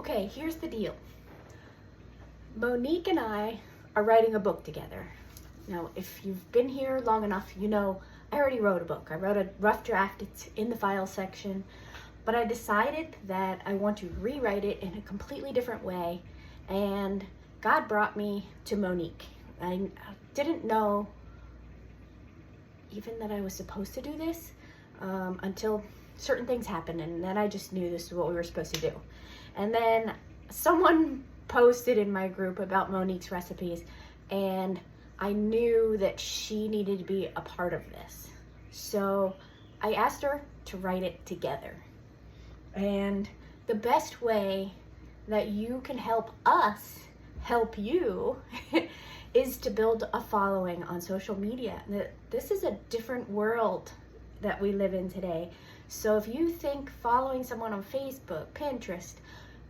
Okay, here's the deal. Monique and I are writing a book together. Now, if you've been here long enough, you know I already wrote a book. I wrote a rough draft. It's in the file section. But I decided that I want to rewrite it in a completely different way. And God brought me to Monique. I didn't know even that I was supposed to do this until certain things happened. And then I just knew this is what we were supposed to do. And then someone posted in my group about Monique's recipes, and I knew that she needed to be a part of this. So I asked her to write it together. And the best way that you can help us help you is to build a following on social media. This is a different world that we live in today. So if you think following someone on Facebook, Pinterest,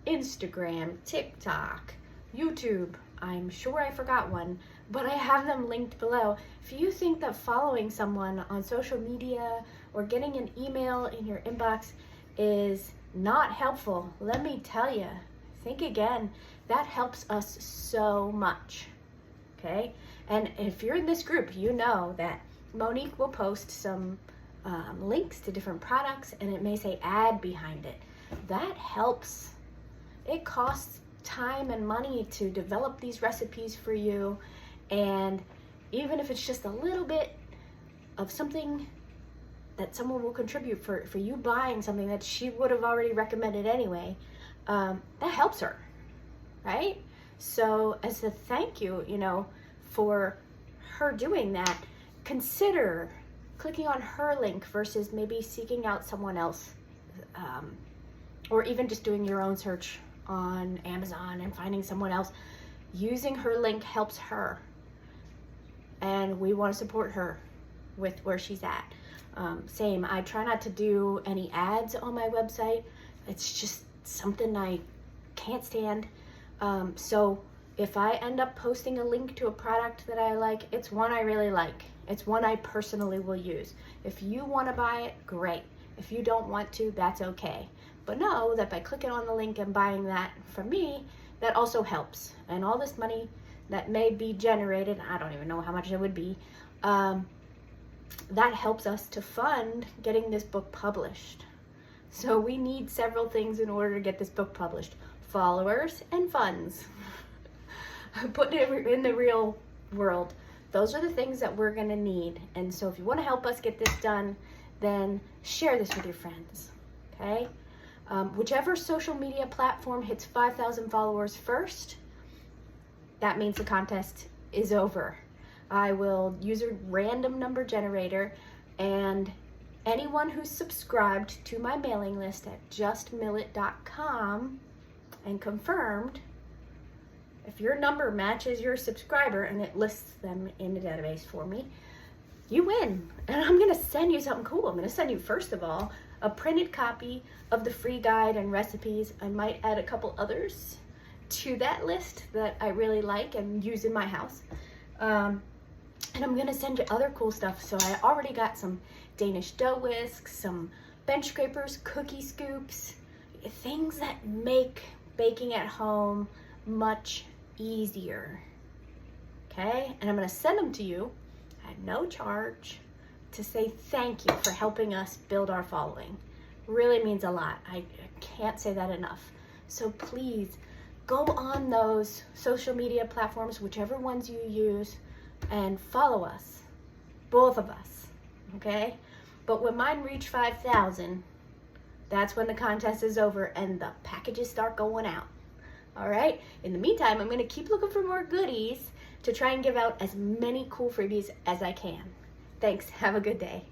Instagram, TikTok, YouTube, I'm sure I forgot one, but I have them linked below. If you think that following someone on social media or getting an email in your inbox is not helpful, let me tell you, think again. That helps us so much, okay? And if you're in this group, you know that Monique will post some links to different products, and it may say ad behind it. That helps. It costs time and money to develop these recipes for you, and even if it's just a little bit of something that someone will contribute for you buying something that she would have already recommended anyway, that helps her, right? So as a thank you, for her doing that, consider clicking on her link versus maybe seeking out someone else, or even just doing your own search on Amazon and finding someone else. Using her link helps her, and we want to support her with where she's at. Same, I try not to do any ads on my website. It's just something I can't stand. So if I end up posting a link to a product that I like, it's one I really like. It's one I personally will use. If you want to buy it, great. If you don't want to, that's okay. But know that by clicking on the link and buying that from me, that also helps. And all this money that may be generated, I don't even know how much it would be, that helps us to fund getting this book published. So we need several things in order to get this book published: followers and funds. Putting it in the real world, those are the things that we're going to need. And so if you want to help us get this done, then share this with your friends, okay? Whichever social media platform hits 5,000 followers first, that means the contest is over. I will use a random number generator, and anyone who's subscribed to my mailing list at justmillet.com and confirmed, if your number matches your subscriber and it lists them in the database for me, you win. And I'm going to send you something cool. I'm going to send you, first of all, a printed copy of the free guide and recipes. I might add a couple others to that list that I really like and use in my house. And I'm going to send you other cool stuff. So I already got some Danish dough whisks, some bench scrapers, cookie scoops, things that make baking at home much easier. Okay? And I'm going to send them to you at no charge to say thank you for helping us build our following. Really means a lot. I can't say that enough. So please go on those social media platforms, whichever ones you use, and follow us, both of us, okay? But when mine reach 5,000, that's when the contest is over and the packages start going out. All right? In the meantime, I'm going to keep looking for more goodies to try and give out as many cool freebies as I can. Thanks. Have a good day.